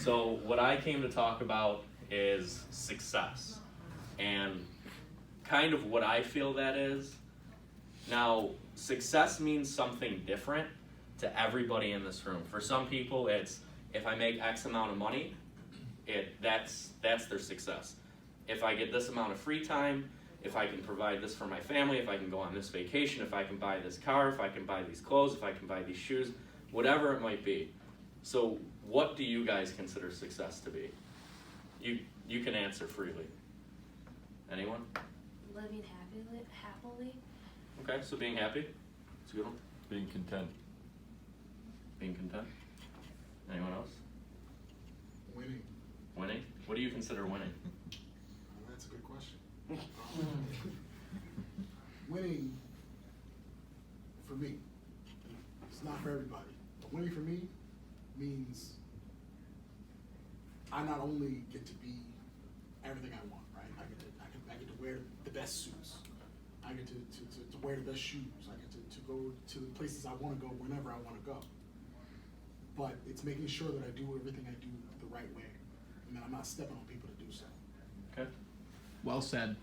So what I came to talk about is success, and kind of what I feel that is. Now, success means something different to everybody in this room. For some people, it's if I make X amount of money, that's their success. If I get this amount of free time, if I can provide this for my family, if I can go on this vacation, if I can buy this car, if I can buy these clothes, if I can buy these shoes, whatever it might be. So what do you guys consider success to be? You can answer freely. Anyone? Living happily. Okay, so being happy. That's a good one. Being content. Being content. Anyone else? Winning. Winning? What do you consider winning? That's a good question. Winning, for me, it's not for everybody, but winning for me means I not only get to be everything I want, right? I get to wear the best suits. I get to wear the best shoes. I get to go to the places I want to go whenever I want to go. But it's making sure that I do everything I do the right way, and that I'm not stepping on people to do so. Okay. Well said.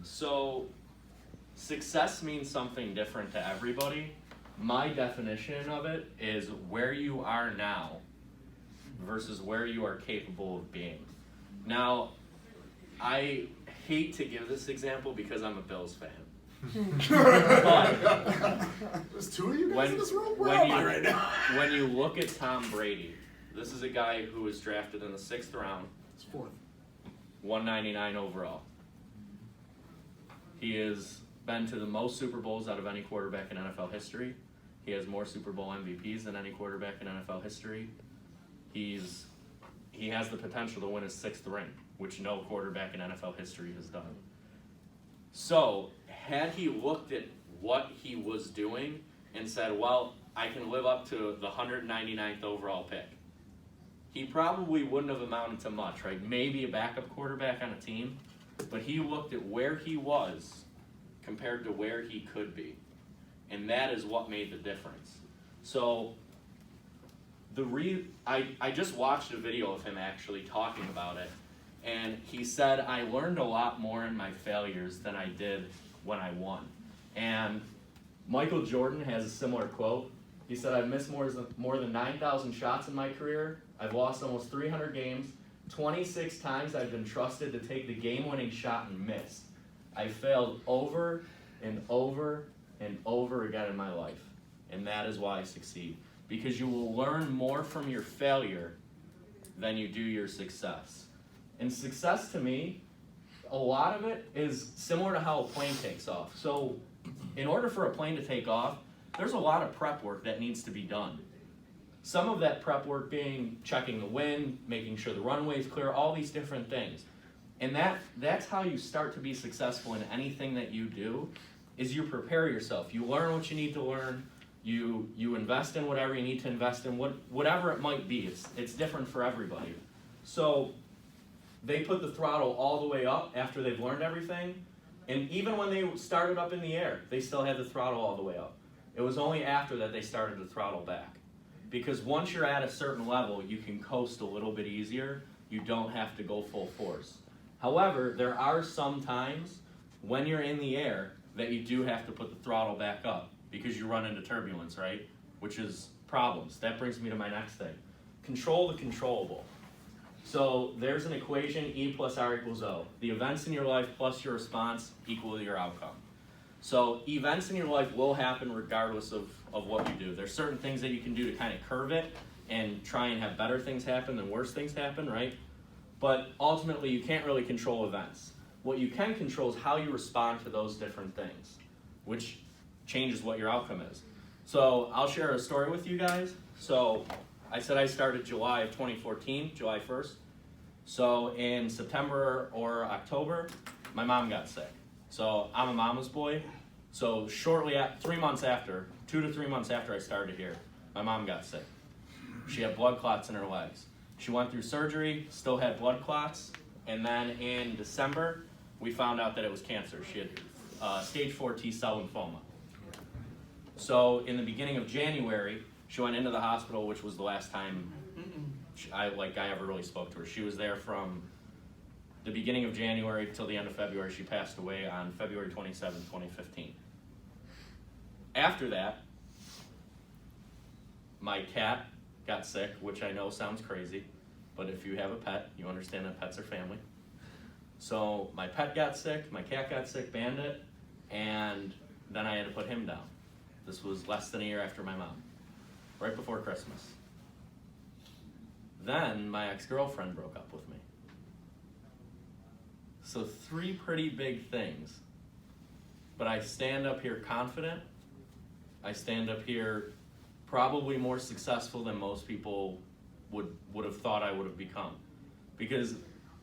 So, success means something different to everybody. My definition of it is where you are now versus where you are capable of being. Now, I hate to give this example because I'm a Bills fan. But There's two of you guys in this room? Where am I right now? when you look at Tom Brady, this is a guy who was drafted in the 6th round, It's fourth. 199 overall. He has been to the most Super Bowls out of any quarterback in NFL history. He has more Super Bowl MVPs than any quarterback in NFL history. He has the potential to win his 6th ring, which no quarterback in NFL history has done. So, had he looked at what he was doing and said, well, I can live up to the 199th overall pick, he probably wouldn't have amounted to much, right? Maybe a backup quarterback on a team, but he looked at where he was compared to where he could be. And that is what made the difference. So, I just watched a video of him actually talking about it, and he said, I learned a lot more in my failures than I did when I won. And Michael Jordan has a similar quote. He said, I've missed more than 9,000 shots in my career. I've lost almost 300 games. 26 times I've been trusted to take the game-winning shot and missed. I failed over and over and over again in my life. And that is why I succeed. Because you will learn more from your failure than you do your success. And success to me, a lot of it is similar to how a plane takes off. So in order for a plane to take off, there's a lot of prep work that needs to be done. Some of that prep work being checking the wind, making sure the runway is clear, all these different things. And that's how you start to be successful in anything that you do, is you prepare yourself. You learn what you need to learn. You invest in whatever you need to invest in, whatever it might be. It's different for everybody. So they put the throttle all the way up after they've learned everything. And even when they started up in the air, they still had the throttle all the way up. It was only after that they started to throttle back. Because once you're at a certain level, you can coast a little bit easier. You don't have to go full force. However, there are some times when you're in the air that you do have to put the throttle back up because you run into turbulence, right? Which is problems. That brings me to my next thing. Control the controllable. So there's an equation, E plus R equals O. The events in your life plus your response equal your outcome. So events in your life will happen regardless of what you do. There's certain things that you can do to kind of curve it and try and have better things happen than worse things happen, right? But ultimately, you can't really control events. What you can control is how you respond to those different things, which changes what your outcome is. So I'll share a story with you guys. So I said I started July of 2014, July 1st. So in September or October, my mom got sick. So I'm a mama's boy. So shortly, 3 months after, 2 to 3 months after I started here, my mom got sick. She had blood clots in her legs. She went through surgery, still had blood clots, and then in December, we found out that it was cancer. She had stage 4 T-cell lymphoma. So in the beginning of January, she went into the hospital, which was the last time I ever really spoke to her. She was there from the beginning of January till the end of February. She passed away on February 27, 2015. After that, my cat got sick, which I know sounds crazy, but if you have a pet, you understand that pets are family. So my pet got sick, my cat got sick, Bandit, and then I had to put him down. This was less than a year after my mom, right before Christmas. Then my ex-girlfriend broke up with me. So 3 pretty big things. But I stand up here confident. I stand up here probably more successful than most people would have thought I would have become. Because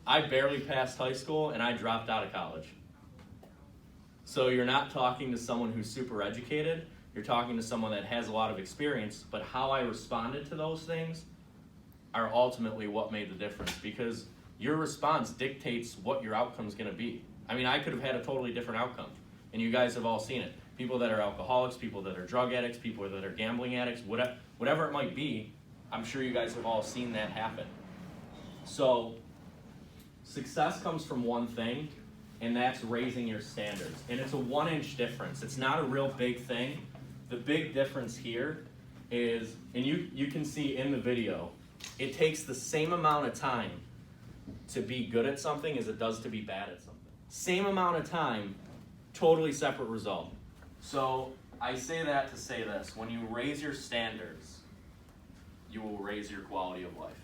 I barely passed high school and I dropped out of college. So you're not talking to someone who's super educated, you're talking to someone that has a lot of experience, but how I responded to those things are ultimately what made the difference, because your response dictates what your outcome's gonna be. I mean, I could have had a totally different outcome, and you guys have all seen it. People that are alcoholics, people that are drug addicts, people that are gambling addicts, whatever it might be, I'm sure you guys have all seen that happen. So, success comes from one thing, and that's raising your standards. And it's a 1-inch difference. It's not a real big thing. The big difference here is, and you can see in the video, it takes the same amount of time to be good at something as it does to be bad at something. Same amount of time, totally separate result. So I say that to say this: when you raise your standards, you will raise your quality of life.